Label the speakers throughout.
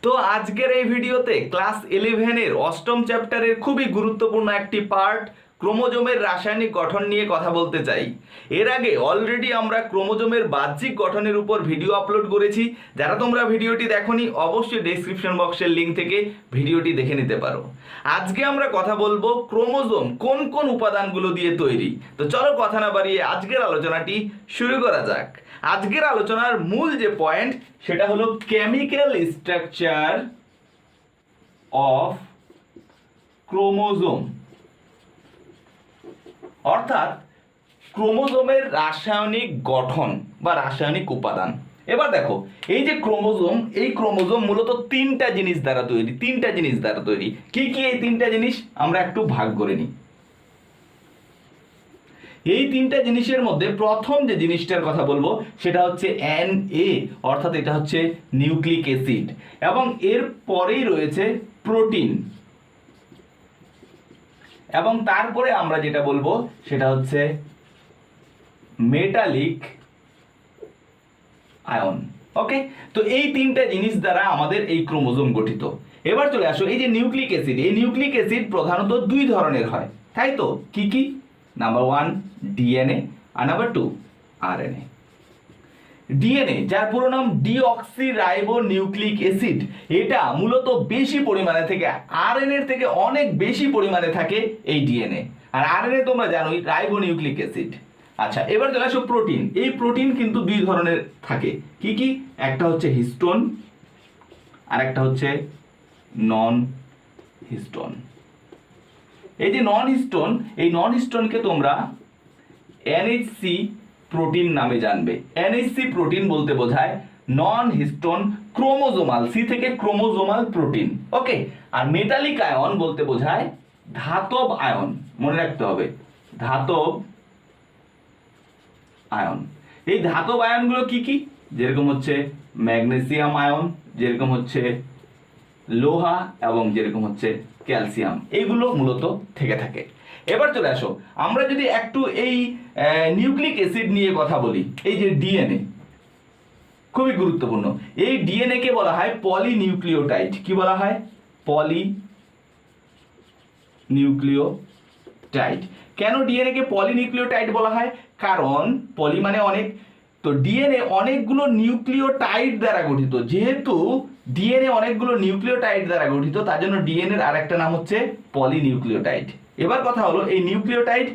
Speaker 1: তো আজকের এই ভিডিওতে ক্লাস 11-এর অষ্টম চ্যাপ্টারের খুবই গুরুত্বপূর্ণ একটি পার্ট ক্রোমোজোমের রাসায়নিক গঠন নিয়ে কথা বলতে চাই। এর আগে অলরেডি আমরা ক্রোমোজোমের বাহ্যিক গঠনের উপর ভিডিও আপলোড করেছি। যারা তোমরা ভিডিওটি দেখোনি অবশ্যই ডেসক্রিপশন বক্সের লিঙ্ক থেকে ভিডিওটি দেখে নিতে পারো। আজকে আমরা কথা বলবো ক্রোমোজোম কোন কোন উপাদানগুলো দিয়ে তৈরি। তো চলো কথা না বাড়িয়ে আজকের আলোচনাটি শুরু করা যাক। আজকের আলোচনার মূল যে পয়েন্ট সেটা হলো কেমিক্যাল স্ট্রাকচার অফ ক্রোমোজোম, অর্থাৎ ক্রোমোজোমের রাসায়নিক গঠন বা রাসায়নিক উপাদান। এবার দেখো, এই যে ক্রোমোজোম, এই ক্রোমোজোম মূলত তিনটা জিনিস দ্বারা তৈরি। কি কি এই তিনটা জিনিস আমরা একটু ভাগ করে নিই। এই তিনটা জিনিসের মধ্যে প্রথম যে জিনিসটার কথা বলবো সেটা হচ্ছে NA, অর্থাৎ এটা হচ্ছে নিউক্লিক অ্যাসিড, এবং এর পরেই রয়েছে প্রোটিন, এবং তারপরে আমরা যেটা বলবো সেটা হচ্ছে মেটালিক আয়ন। ওকে, তো এই তিনটা জিনিস দ্বারা আমাদের এই ক্রোমোজোম গঠিত। এবার চলে আসো, এই যে নিউক্লিক অ্যাসিড, এই নিউক্লিক অ্যাসিড প্রধানত দুই ধরনের হয়, তাই তো? কি কি? নাম্বার 1 DNA আর নাম্বার 2 RNA। ডিএনএ, যার পুরো নাম ডিঅক্সিরাইবো নিউক্লিক অ্যাসিড, এটা মূলত বেশি পরিমাণে থেকে আরএনএ এর থেকে অনেক বেশি পরিমাণে থাকে এই ডিএনএ। আর আরএনএ তোমরা জানোই রাইবো নিউক্লিক অ্যাসিড। আচ্ছা, এবার চলে আসো প্রোটিন। এই প্রোটিন কিন্তু দুই ধরনের থাকে। কি কি? একটা হচ্ছে হিস্টোন আর একটা হচ্ছে নন হিস্টোন। এই যে নন হিস্টোন, এই নন হিস্টোনকে তোমরা NHC প্রোটিন নামে জানবে। NHC প্রোটিন বলতে বোঝায় নন হিস্টোন ক্রোমোজোমাল, সি থেকে ক্রোমোজোমাল প্রোটিন। ওকে, আর মেটালিক আয়ন বলতে বোঝায় ধাতব আয়ন। মনে রাখতে হবে, ধাতব আয়ন। এই ধাতব আয়নগুলো কি কি? যেরকম হচ্ছে ম্যাগনেসিয়াম আয়ন, যেরকম হচ্ছে লোহা, এবং যেরকম হচ্ছে ক্যালসিয়াম, এইগুলো মূলত থেকে থাকে। এবার চলে আসো, আমরা যদি একটু এই নিউক্লিক অ্যাসিড নিয়ে কথা বলি। এই যে ডিএনএ খুবই গুরুত্বপূর্ণ। এই ডিএনএ কে বলা হয় পলিনিউক্লিওটাইড। কি বলা হয়? পলিনিউক্লিওটাইড। কেন ডিএনএ কে পলিনিউক্লিওটাইড বলা হয়? কারণ পলি মানে অনেক, তো ডিএনএ অনেকগুলো নিউক্লিওটাইড দ্বারা গঠিত। যেহেতু ডিএনএ অনেকগুলো নিউক্লিওটাইড দ্বারা গঠিত, তার জন্য ডিএনএর আরেকটা নাম হচ্ছে পলিনিউক্লিওটাইড। এবার কথা হলো, এই নিউক্লিওটাইড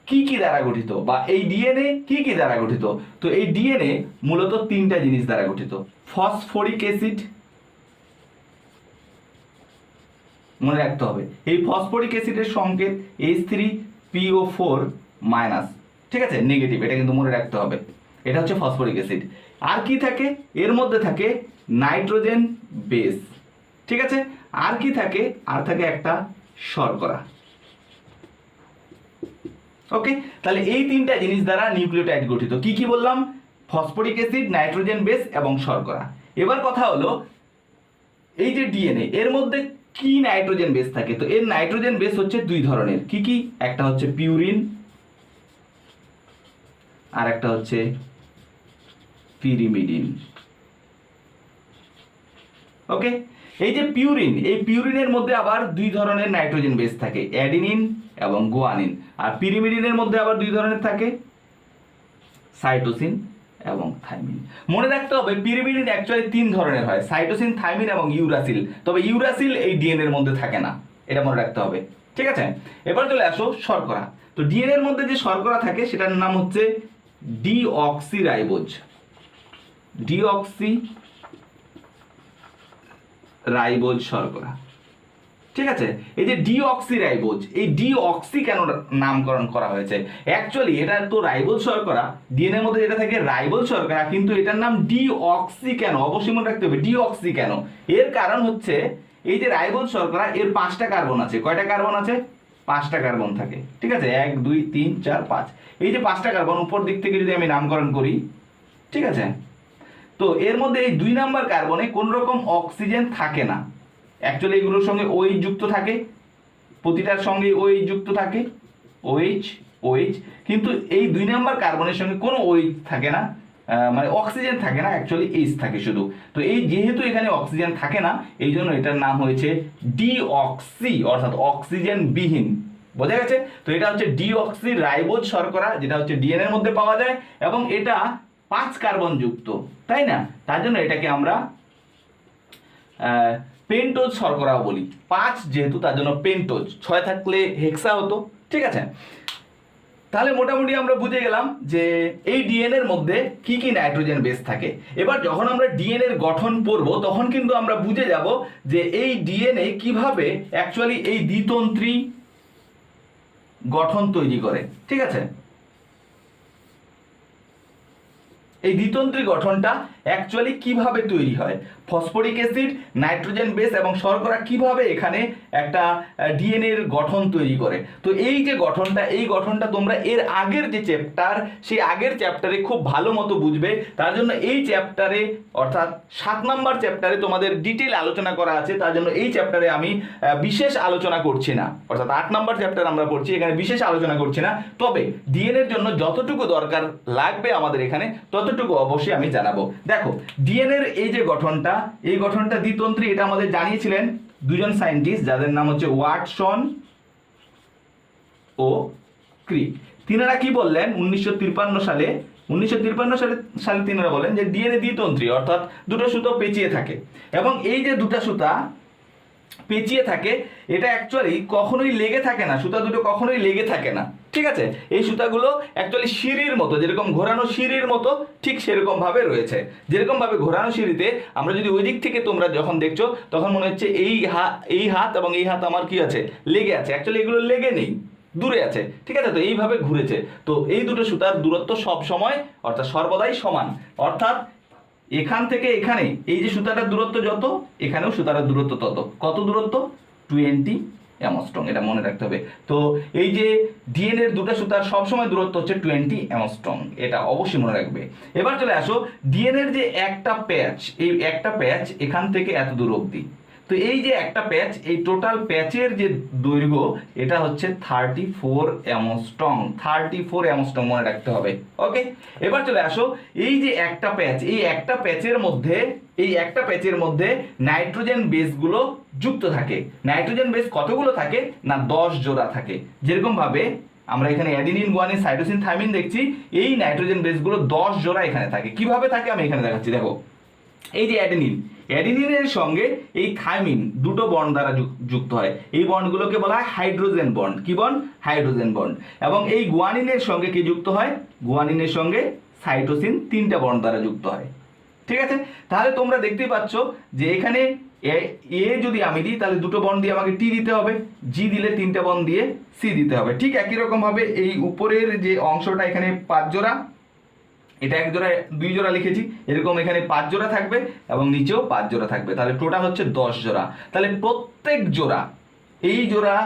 Speaker 1: কি কি দ্বারা গঠিত, বা এই ডিএনএ কি কি দ্বারা গঠিত? তো এই ডিএনএ মূলত তিনটা জিনিস দ্বারা গঠিত। ফসফরিক অ্যাসিড, মনে রাখতে হবে এই ফসফরিক অ্যাসিডের সংকেত H3PO4-, ঠিক আছে, নেগেটিভ, এটা কিন্তু মনে রাখতে হবে। এটা হচ্ছে ফসফরিক অ্যাসিড। আর কি থাকে এর মধ্যে? থাকে নাইট্রোজেন বেস, ঠিক আছে। আর কি থাকে? আর থাকে একটা শর্করা। ওকে, তাহলে এই তিনটা জিনিস দ্বারা নিউক্লিওটাইড গঠিত। কি কি বললাম? ফসফরিক অ্যাসিড, নাইট্রোজেন বেস এবং শর্করা। এবার কথা হলো, এই যে ডিএনএ, এর মধ্যে কি নাইট্রোজেন বেস থাকে? তো এর নাইট্রোজেন বেস হচ্ছে দুই ধরনের। কি কি? একটা হচ্ছে পিউরিন আর একটা হচ্ছে পিরিমিডিন। ওকে, এই যে পিউরিন, এই পিউরিনের মধ্যে আবার দুই ধরনের নাইট্রোজেন বেস থাকে, অ্যাডিনিন এবং গুয়ানিন। আর পিরিমিডিনের মধ্যে আবার দুই ধরনের থাকে, সাইটোসিন এবং থাইমিন। মনে রাখতে হবে পিরিমিডিন অ্যাকচুয়ালি তিন ধরনের হয়, সাইটোসিন, থাইমিন এবং ইউরাসিল। তবে ইউরাসিল এই ডিএনএ এর মধ্যে থাকে না, এটা মনে রাখতে হবে, ঠিক আছে। এবার চলে আসো শর্করা। তো ডিএনএ এর মধ্যে যে শর্করা থাকে সেটার নাম হচ্ছে ডিঅক্সিরাইবোজ। ডিঅক্সিরাইবোজ শর্করা, ঠিক আছে। এই যে ডিঅক্সিরাইবোজ, এই ডিঅক্সি কেন নামকরণ করা হয়েছে? অ্যাকচুয়ালি এটা তো রাইবোজ শর্করা, ডিএনএ এর মধ্যে যেটা থাকে রাইবোজ শর্করা, কিন্তু এটার নাম ডিঅক্সি কেন? অবশ্যই মনে রাখতে হবে ডিঅক্সি কেন। এর কারণ হচ্ছে, এই যে রাইবোজ শর্করা, এর 5টা কার্বন আছে। কয়টা কার্বন আছে? 5টা কার্বন থাকে, ঠিক আছে। 1 2 3 4 5। এই যে 5টা কার্বন উপর দিক থেকে যদি আমি নামকরণ করি, ঠিক আছে, তো এর মধ্যে এই 2 নাম্বার কার্বনে কোন রকম অক্সিজেন থাকে না। অ্যাকচুয়ালি এগুলোর সঙ্গে OH যুক্ত থাকে, প্রতিটার সঙ্গে OH যুক্ত থাকে, OH, কিন্তু এই 2 নাম্বার কার্বনের সঙ্গে কোনো OH থাকে না, মানে অক্সিজেন থাকে না, অ্যাকচুয়ালি এইচ থাকে শুধু। তো এই যেহেতু এখানে অক্সিজেন থাকে না, এই জন্য এটার নাম হয়েছে ডিঅক্সি, অর্থাৎ অক্সিজেন বিহীন। বোঝা গেছে? তো এটা হচ্ছে ডিঅক্সি রাইবোজ শর্করা, যেটা হচ্ছে ডিএনএর মধ্যে পাওয়া যায়, এবং এটা 5 কার্বন যুক্ত, তাই না? তার জন্য এটাকে আমরা পেন্টোজ শর্করাও বলি। 5 যেহেতু, তার জন্য পেন্টোজ। 6 থাকলে হেক্সা হতো। ঠিক আছে, তাহলে মোটামুটি আমরা বুঝে গেলাম যে এই ডিএনএ এর মধ্যে কি কি নাইট্রোজেন বেস থাকে। এবার যখন আমরা ডিএনএ এর গঠন পড়ব, তখন কিন্তু আমরা বুঝে যাব যে এই ডিএনএ কিভাবে অ্যাকচুয়ালি এই দ্বিতন্ত্রী গঠন তৈরি করে। ঠিক আছে, এই দ্বিতন্ত্রী গঠনটা অ্যাকচুয়ালি কিভাবে তৈরি হয়, ফসফরিক অ্যাসিড, নাইট্রোজেন বেস এবং শর্করা কিভাবে এখানে একটা ডিএনএ এর গঠন তৈরি করে। তো এই যে গঠনটা, এই গঠনটা তোমরা এর আগের যে চ্যাপ্টার, সেই আগের চ্যাপ্টারে খুব ভালো মতো বুঝবে। তার জন্য এই চ্যাপ্টারে, অর্থাৎ 7 নম্বর চ্যাপ্টারে তোমাদের ডিটেল আলোচনা করা আছে। তার জন্য এই চ্যাপ্টারে আমি বিশেষ আলোচনা করছি না, অর্থাৎ 8 নম্বর চ্যাপ্টার আমরা পড়ছি, এখানে বিশেষ আলোচনা করছি না। তবে ডিএনএ এর জন্য যতটুকু দরকার লাগবে আমাদের এখানে, ততটুকু অবশ্যই আমি জানাবো। দেখো, ডিএনএ এর এই যে গঠনটা, এই গঠনটা দ্বিতন্ত্রী, এটা আমাদের জানিয়েছিলেন দুজন সায়েন্টিস্ট, যাদের নাম হচ্ছে ওয়াটসন ও ক্রিক। তিনারা কি বললেন 1953 সালে, 1953 সালে তিনারা বলেন যে ডিএনএ দ্বিতন্ত্রী, অর্থাৎ দুটো সুতো পেঁচিয়ে থাকে, এবং এই যে দুটো সুতা পেঁচিয়ে থাকে, এটা অ্যাকচুয়ালি কখনোই লেগে থাকে না, সুতা দুটো কখনোই লেগে থাকে না। ঠিক আছে, এই সুতাগুলো অ্যাকচুয়ালি সিঁড়ির মতো, যেরকম ঘোরানো সিঁড়ির মতো ঠিক সেরকম ভাবে রয়েছে। যেরকম ভাবে ঘোরানো সিঁড়িতে আমরা যদি ওই দিক থেকে তোমরা যখন দেখছো, তখন মনে হচ্ছে এই হাত এবং এই হাত আমার কি আছে, লেগে আছে। অ্যাকচুয়ালি এগুলো লেগে নেই, দূরে আছে। ঠিক আছে, তো এইভাবে ঘুরেছে। তো এই দুটো সুতার দূরত্ব সব সময়, অর্থাৎ সর্বদাই সমান। অর্থাৎ এখান থেকে এখানে এই যে সুতাটার দূরত্ব যত, এখানেও সুতাটার দূরত্ব তত। কত দূরত্ব? 20 অ্যামস্ট্রং, এটা মনে রাখতে হবে। তো এই যে ডিএনএ এর দুটো সুতার সবসময় দূরত্ব হচ্ছে 20 অ্যামস্ট্রং, এটা অবশ্যই মনে রাখবে। এবার চলে আসো ডিএনএ এর যে একটা প্যাচ, এই একটা প্যাচ এখান থেকে এত দূর অবধি। তো এই যে একটা প্যাচ, এই টোটাল প্যাচের যে দৈর্ঘ্য, এটা হচ্ছে 34 অ্যামস্ট্রং। 34 অ্যামস্ট্রং মনে রাখতে হবে। ওকে, এবার চলে আসো, এই যে একটা প্যাচ, এই একটা প্যাচের মধ্যে, এই একটা প্যাচের মধ্যে নাইট্রোজেন বেসগুলো যুক্ত থাকে। নাইট্রোজেন বেস কতগুলো থাকে না, 10 জোড়া থাকে। যেরকম ভাবে আমরা এখানে অ্যাডিনিন, গুয়ানিন, সাইটোসিন, থাইমিন দেখছি, এই নাইট্রোজেন বেসগুলো 10 জোড়া এখানে থাকে। কিভাবে থাকে আমি এখানে দেখাচ্ছি। দেখো, এই যে অ্যাডিনিন, অ্যাডিনিনের সঙ্গে এই থাইমিন দুটো বন্ড দ্বারা যুক্ত হয়। এই বন্ডগুলোকে বলা হয় হাইড্রোজেন বন্ড। কি বন্ড? Hydrogen bond. এবং এই গুয়ানিনের সঙ্গে কি যুক্ত হয়? গুয়ানিনের সঙ্গে সাইটোসিন 3টা বন্ড দ্বারা যুক্ত হয়। ঠিক আছে, তাহলে তোমরা দেখতেই পাচ্ছ যে এখানে এ যদি আমি দিই, তাহলে দুটো বন্ড দিয়ে আমাকে টি দিতে হবে, জি দিলে 3টে বন্ড দিয়ে সি দিতে হবে। ঠিক একই রকম ভাবে এই উপরের যে অংশটা, এখানে 5 জোড়া, এটা 1 জোড়া 2 জোড়া লিখেছি, এরকম এখানে 5 জোড়া থাকবে এবং নিচেও 5 জোড়া থাকবে। তাহলে টোটাল হচ্ছে 10 জোড়া। তাহলে প্রত্যেক জোড়া, এই জোড়া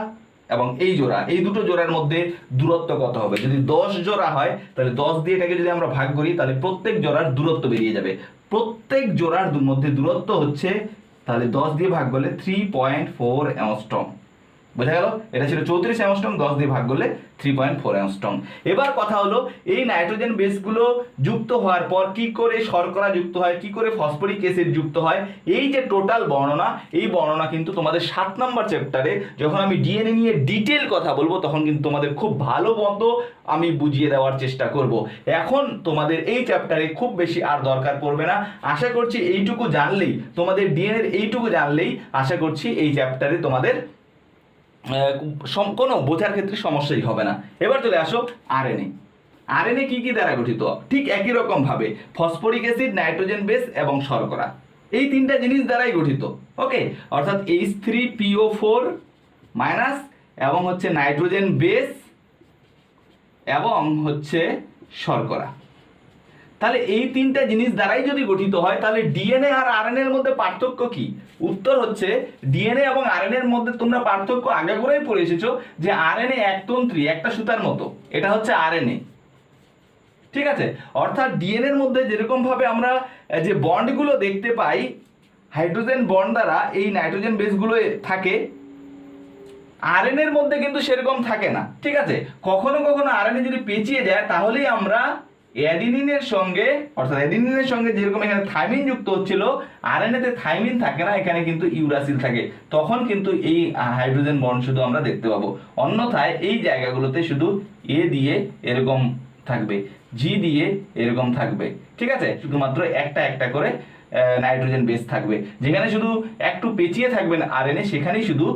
Speaker 1: এবং এই জোড়া, এই দুটো জোড়ার মধ্যে দূরত্ব কত হবে? যদি 10 জোড়া হয়, তাহলে 10 দিয়ে এটাকে যদি আমরা ভাগ করি, তাহলে প্রত্যেক জোড়ার দূরত্ব বেরিয়ে যাবে। প্রত্যেক জোড়ার মধ্যে দূরত্ব হচ্ছে, তাহলে 10 দিয়ে ভাগ করলে 3.4 অ্যামস্ট্রং। বোঝা গেল? এটা ছিল 34 অ্যামস্ট্রং, 10 দিয়ে ভাগ করলে 3.4 অ্যামস্ট্রং। এবার কথা হলো, এই নাইট্রোজেন বেসগুলো যুক্ত হওয়ার পর কি করে শর্করা যুক্ত হয়, কি করে ফসফরিক অ্যাসিড যুক্ত হয়, এই যে টোটাল বর্ণনা, এই বর্ণনা কিন্তু তোমাদের 7 নম্বর চ্যাপ্টারে যখন আমি ডিএনএ নিয়ে ডিটেল কথা বলবো, তখন কিন্তু তোমাদের খুব ভালো মতো আমি বুঝিয়ে দেওয়ার চেষ্টা করব। এখন তোমাদের এই চ্যাপ্টারে খুব বেশি আর দরকার পড়বে না। আশা করছি এইটুকু জানলেই, তোমাদের ডিএনএ এইটুকু জানলেই আশা করছি এই চ্যাপ্টারে তোমাদের কোনো বোঝার ক্ষেত্রে সমস্যাই হবে না। এবার চলে আসো আরএনএ। আরএনএ কি কি দ্বারা গঠিত? ঠিক একই রকম ভাবে ফসফরিক অ্যাসিড, নাইট্রোজেন বেস এবং শর্করা, এই 3টা জিনিস দ্বারাই গঠিত। ওকে, অর্থাৎ H3PO4 মাইনাস এবং হচ্ছে নাইট্রোজেন বেস এবং হচ্ছে শর্করা। তাহলে এই 3টা জিনিস দ্বারাই যদি গঠিত হয়, তাহলে ডিএনএ আর আরএনএ এর মধ্যে পার্থক্য কি? উত্তর হচ্ছে, ডিএনএ এবং আরএনএ এর মধ্যে তোমরা পার্থক্য আগে করেই পড়ে এসেছো যে আরএনএ একতন্ত্রী, একটা সুতার মতো, এটা হচ্ছে আরএনএ। ঠিক আছে, অর্থাৎ ডিএনএ এর মধ্যে যেরকম ভাবে আমরা যে বন্ডগুলো দেখতে পাই, হাইড্রোজেন বন্ড দ্বারা এই নাইট্রোজেন বেসগুলো থাকে, আরএনএ এর মধ্যে কিন্তু সেরকম থাকে না। ঠিক আছে, কখনো কখনো আরএনএ যদি পেঁচিয়ে যায়, তাহলেই আমরা অ্যাডিনিনের সঙ্গে অর্থাৎ অ্যাডিনিনের সঙ্গে যেরকম এখানে থাইমিন যুক্ত হচ্ছিল, আরএনএ তে থাইমিন থাকে না, এখানে কিন্তু ইউরাসিল থাকে, তখন কিন্তু এই হাইড্রোজেন বন্ড শুধু আমরা দেখতে পাবো। অন্যথায় এই জায়গাগুলোতে শুধু এ দিয়ে এরকম থাকবে, জি দিয়ে এরকম থাকবে, ঠিক আছে, শুধুমাত্র একটা একটা করে নাইট্রোজেন বেস থাকবে। যেখানে শুধু একটু পেঁচিয়ে থাকবে আরএনএ, সেখানেই শুধু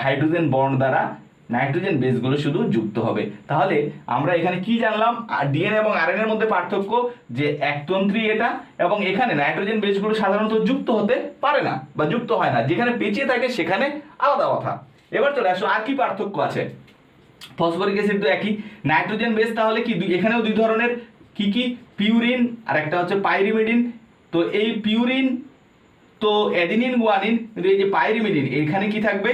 Speaker 1: হাইড্রোজেন বন্ড দ্বারা নাইট্রোজেন বেসগুলো শুধু যুক্ত হবে। তাহলে আমরা এখানে কি জানলাম? ডিএনএ এবং আরএনএ এর মধ্যে পার্থক্য যে একতন্ত্রী এটা, এবং এখানে নাইট্রোজেন বেসগুলো সাধারণত যুক্ত হতে পারে না বা যুক্ত হয় না, যেখানে পেঁচিয়ে থাকে সেখানে আলাদা কথা। এবার চলে আসো আর কি পার্থক্য আছে। ফসফরিক অ্যাসিড তো একই, নাইট্রোজেন বেস তাহলে কি এখানেও দুই ধরনের, কি কি? পিউরিন আর একটা হচ্ছে পাইরিমিডিন। তো এই পিউরিন তো অ্যাডিনিন গুয়ানিন, কিন্তু এই যে পাইরিমিডিন এখানে কি থাকবে?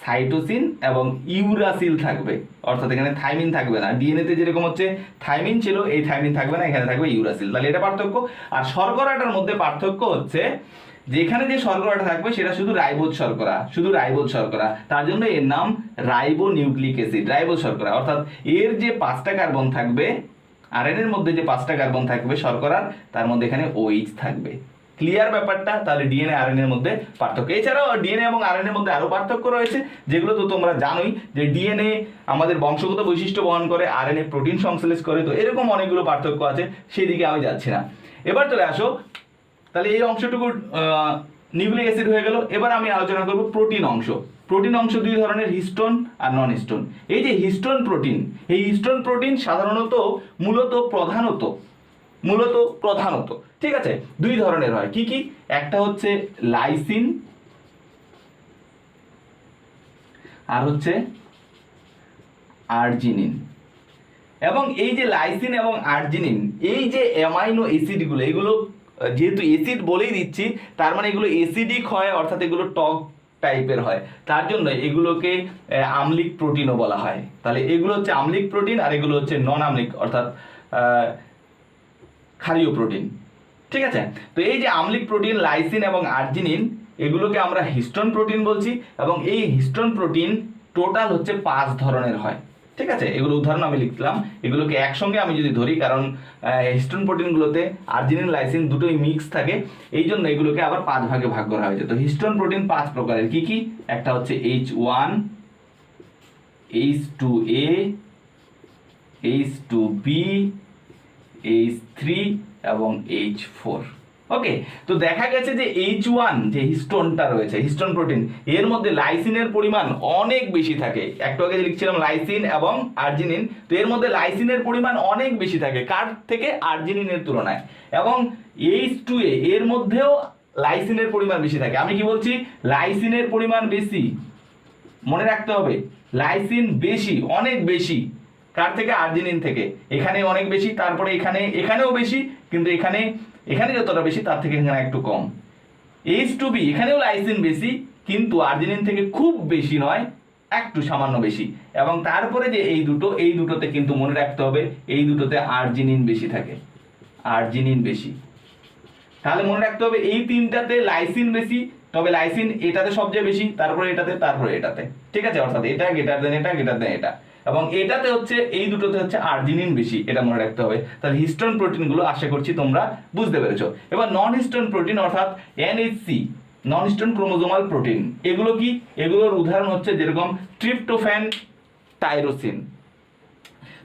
Speaker 1: সাইটোসিন এবং ইউরাসিল থাকবে, অর্থাৎ এখানে থাইমিন থাকবে না। ডিএনএ তে যেরকম হচ্ছে থাইমিন ছিল, এই থাইমিন থাকবে না, এখানে থাকবে ইউরাসিল। তাহলে এটা পার্থক্য। আর শর্করাটার মধ্যে পার্থক্য হচ্ছে যে এখানে যে শর্করাটা থাকবে সেটা শুধু রাইবোজ শর্করা, শুধু রাইবোজ শর্করা, তার জন্য এর নাম রাইবো নিউক্লিক অ্যাসিড, রাইবোজ শর্করা। অর্থাৎ এর যে 5টা কার্বন থাকবে, আরএনএ এর মধ্যে যে 5টা কার্বন থাকবে শর্করার, তার মধ্যে এখানে OH থাকবে। ক্লিয়ার ব্যাপারটা? তাহলে ডিএনএ আরএনএ এর মধ্যে পার্থক্য। এছাড়াও ডিএনএ এবং আরএনএ এর মধ্যে আরো পার্থক্য রয়েছে, যেগুলো তো তোমরা জানোই, যে ডিএনএ আমাদের বংশগত বৈশিষ্ট্য বহন করে, আরএনএ প্রোটিন সংশ্লেষ করে। তো এরকম অনেকগুলো পার্থক্য আছে, সেদিকে আমি যাচ্ছি না। এবার চলে আসো, তাহলে এই অংশটুকু নিউক্লিক অ্যাসিড হয়ে গেল। এবার আমি আলোচনা করব প্রোটিন অংশ। প্রোটিন অংশ দুই ধরনের, হিস্টোন আর নন হিস্টোন। এই যে হিস্টোন প্রোটিন, এই হিস্টোন প্রোটিন সাধারণত প্রধানত ঠিক আছে দুই ধরনের হয়। কি কি? একটা হচ্ছে লাইসিন আর হচ্ছে আর্জিনিন। এবং এই যে লাইসিন এবং আর্জিনিন, এই যে অ্যামাইনো অ্যাসিডগুলো, এগুলো যেহেতু অ্যাসিড বলেই দিচ্ছি, তার মানে এগুলো অ্যাসিডিক হয়, অর্থাৎ এগুলো টক টাইপের হয়, তার জন্য এগুলোকে আম্লিক প্রোটিনও বলা হয়। তাহলে এগুলো হচ্ছে আম্লিক প্রোটিন, আর এগুলো হচ্ছে নন আম্লিক অর্থাৎ ক্ষারীয় প্রোটিন, ঠিক আছে। তো এই যে আম্লিক প্রোটিন লাইসিন এবং আর্জিনিন, এগুলোকে আমরা হিস্টোন প্রোটিন বলছি। এবং এই হিস্টোন প্রোটিন টোটাল হচ্ছে 5 ধরনের হয়, ঠিক আছে। এগুলো উদাহরণ আমি লিখলাম, এগুলোকে একসঙ্গে আমি যদি ধরি, কারণ হিস্টোন প্রোটিনগুলোতে আর্জিনিন লাইসিন দুটোই মিক্স থাকে, এই জন্য এগুলোকে আবার 5 ভাগে ভাগ করা হয়েছে। তো হিস্টোন প্রোটিন 5 প্রকারের। কি কি? একটা হচ্ছে H1, H2A, H2B, H3 এবং H4। ওকে, তো দেখা গেছে যে H1 যে হিস্টোনটা রয়েছে, হিস্টোন প্রোটিন, এর মধ্যে লাইসিনের পরিমাণ অনেক বেশি থাকে। একটু আগে লিখছিলাম লাইসিন এবং আর্জিনিন, তো এর মধ্যে লাইসিনের পরিমাণ অনেক বেশি থাকে, কার থেকে? আর্জিনিনের তুলনায়। এবং H2A এর মধ্যেও লাইসিনের পরিমাণ বেশি থাকে। আমি কি বলছি? লাইসিনের পরিমাণ বেশি, মনে রাখতে হবে, লাইসিন বেশি, অনেক বেশি, কার থেকে? আর্জিনিন থেকে। এখানে অনেক বেশি, তারপরে এখানেও বেশি, কিন্তু এখানে যতটা বেশি তার থেকে এখানে একটু কম। H2B এখানেও লাইসিন বেশি, কিন্তু আর্জিনিন থেকে খুব বেশি নয়, একটু সামান্য বেশি। এবং তারপরে যে এই দুটোতে কিন্তু মনে রাখতে হবে, এই দুটোতে আর্জিনিন বেশি থাকে, আর্জিনিন বেশি। তাহলে মনে রাখতে হবে এই তিনটাতে লাইসিন বেশি, তবে লাইসিন এটাতে সবচেয়ে বেশি, তারপরে এটাতে, তারপরে এটাতে, ঠিক আছে। অর্থাৎ এটা গ্রেটার দেন এটা, গ্রেটার দেন এটা, এবং এটাতে হচ্ছে, এই দুটোতে হচ্ছে আর্জিনিন বেশি, এটা মনে রাখতে হবে। তাহলে হিস্টোন প্রোটিনগুলো আশা করছি তোমরা বুঝতে পেরেছো। এবার নন হিস্টোন প্রোটিন অর্থাৎ NHC, নন হিস্টোন ক্রোমোজোমাল প্রোটিন, এগুলো কি? এগুলোর উদাহরণ হচ্ছে যেরকম ট্রিপ্টোফ্যান, টাইরোসিন।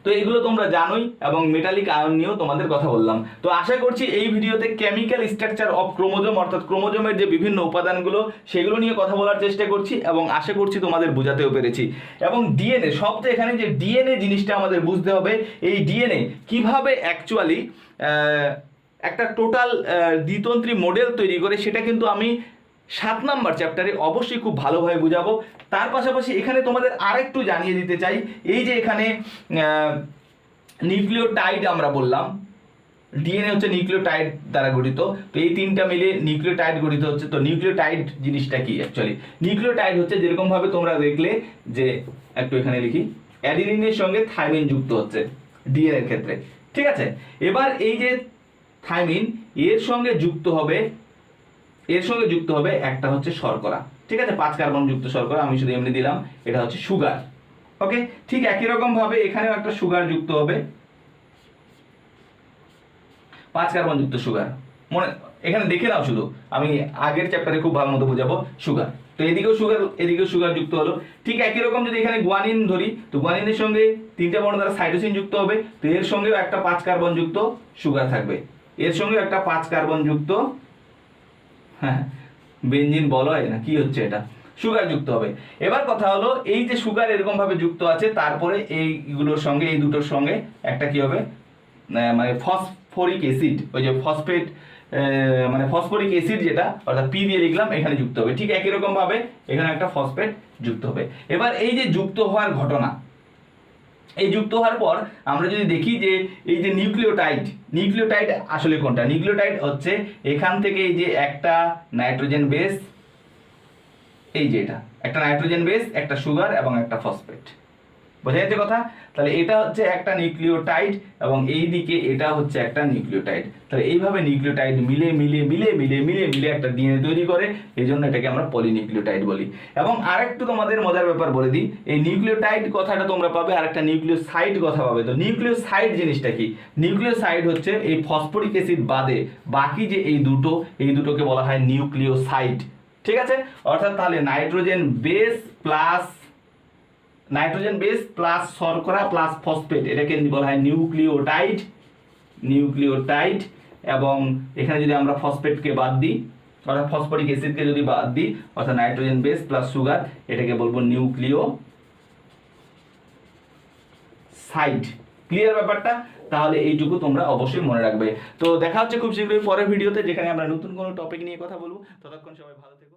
Speaker 1: তো এগুলো তোমরা জানোই, এবং মেটালিক আয়ন নিয়েও তোমাদের কথা বললাম। তো আশা করছি এই ভিডিওতে কেমিক্যাল স্ট্রাকচার অফ ক্রোমোজোম অর্থাৎ ক্রোমোজোমের যে বিভিন্ন উপাদানগুলো, সেগুলো নিয়ে কথা বলার চেষ্টা করছি, এবং আশা করছি তোমাদের বোঝাতেও পেরেছি। এবং ডিএনএ, সবচেয়ে এখানে যে ডিএনএ জিনিসটা আমাদের বুঝতে হবে, এই ডিএনএ কিভাবে অ্যাকচুয়ালি একটা টোটাল দ্বিতন্ত্রী মডেল তৈরি করে, সেটা কিন্তু আমি 7 নম্বর চ্যাপ্টারে অবশ্যই খুব ভালোভাবে বুঝাবো। তার পাশাপাশি এখানে তোমাদের আরেকটু জানিয়ে দিতে চাই, এই যে এখানে নিউক্লিওটাইড আমরা বললাম, ডিএনএ হচ্ছে নিউক্লিওটাইড দ্বারা গঠিত। তো এই তিনটা মিলে নিউক্লিওটাইড গঠিত হচ্ছে। তো নিউক্লিওটাইড জিনিসটা কি অ্যাকচুয়ালি? নিউক্লিওটাইড হচ্ছে যেরকম ভাবে তোমরা দেখলে যে, একটু এখানে লিখি, অ্যাডিনিনের সঙ্গে থাইমিন যুক্ত হচ্ছে ডিএনএ এর ক্ষেত্রে, ঠিক আছে। এবার এই যে থাইমিন, এর সঙ্গে যুক্ত হবে একটা হচ্ছে শর্করা, ঠিক আছে, 5 কার্বন যুক্ত শর্করা, আমি শুধু এমনি দিলাম, এটা হচ্ছে সুগার। ওকে, ঠিক একই রকম ভাবে এখানেও একটা সুগার যুক্ত হবে, 5 কার্বনযুক্ত সুগার। মনে এখানে দেখে নাও, শুধু আমি আগের চ্যাপ্টারে খুব ভালো মতো বোঝাবো সুগার। তো এদিকেও সুগার যুক্ত হলো। ঠিক একই রকম যদি এখানে গুয়ানিন ধরি, তো গুয়ানিনের সঙ্গে 3টে বর্ণ দ্বারা সাইটোসিন যুক্ত হবে, তো এর সঙ্গেও একটা 5 কার্বন যুক্ত সুগার থাকবে, এর সঙ্গেও একটা 5 কার্বন যুক্ত, হ্যাঁ বেনজিন বলা হয় না, কি হচ্ছে এটা, সুগার যুক্ত হবে। এবার কথা হলো এই যে সুগার এরকম ভাবে যুক্ত আছে, তারপরে এইগুলোর সঙ্গে, এই দুটোর সঙ্গে একটা কি হবে, মানে ফসফরিক অ্যাসিড, ওই যে ফসফেট, মানে ফসফরিক অ্যাসিড যেটা, অর্থাৎ পি দিয়ে লিখলাম, এখানে যুক্ত হবে। ঠিক একই রকম ভাবে এখানে একটা ফসফেট যুক্ত হবে। এবার এই যে যুক্ত হওয়ার ঘটনা, এই যুক্ত হওয়ার পর আমরা যদি দেখি যে এই যে নিউক্লিওটাইড আসলে কোনটা, নিউক্লিওটাইড হচ্ছে এখান থেকে এই যে একটা নাইট্রোজেন বেস, এই যে এটা একটা নাইট্রোজেন বেস, একটা সুগার এবং একটা ফসফেট, বোঝা যাচ্ছে কথা? তাহলে এটা হচ্ছে একটা নিউক্লিওটাইড এবং এই দিকে এটা হচ্ছে একটা নিউক্লিওটাইড। তাহলে এইভাবে নিউক্লিওটাইড মিলে মিলে মিলে মিলে মিলে মিলে একটা ডিএনএ তৈরি করে, এই জন্য এটাকে আমরা পলিনিউক্লিওটাইড বলি। এবং আরেকটু তোমাদের মজার ব্যাপার বলে দিই, এই নিউক্লিওটাইড কথাটা তোমরা পাবে, আর একটা নিউক্লিওসাইড কথা পাবে। তো নিউক্লিওসাইড জিনিসটা কি? নিউক্লিওসাইড হচ্ছে এই ফসফরিক অ্যাসিড বাদে বাকি যে এই দুটোকে বলা হয় নিউক্লিওসাইড, ঠিক আছে? অর্থাৎ তাহলে নাইট্রোজেন বেস প্লাস শর্করা প্লাস ফসফেট, এটাকে বলা হয় নিউক্লিওটাইড। এবং এখানে যদি আমরা ফসফেটকে বাদ দিই, অর্থাৎ ফসফরিক অ্যাসিডকে যদি বাদ দিই, অর্থাৎ নাইট্রোজেন বেস প্লাস সুগার, এটাকে বলবো নিউক্লিওসাইড। ক্লিয়ার ব্যাপারটা? তাহলে এইটুকু তোমরা অবশ্যই মনে রাখবে। তো দেখা হচ্ছে খুব শীঘ্রই পরের ভিডিওতে, যেখানে আমরা নতুন কোনো টপিক নিয়ে কথা বলবো। ততক্ষণ সবাই ভালো থেকো।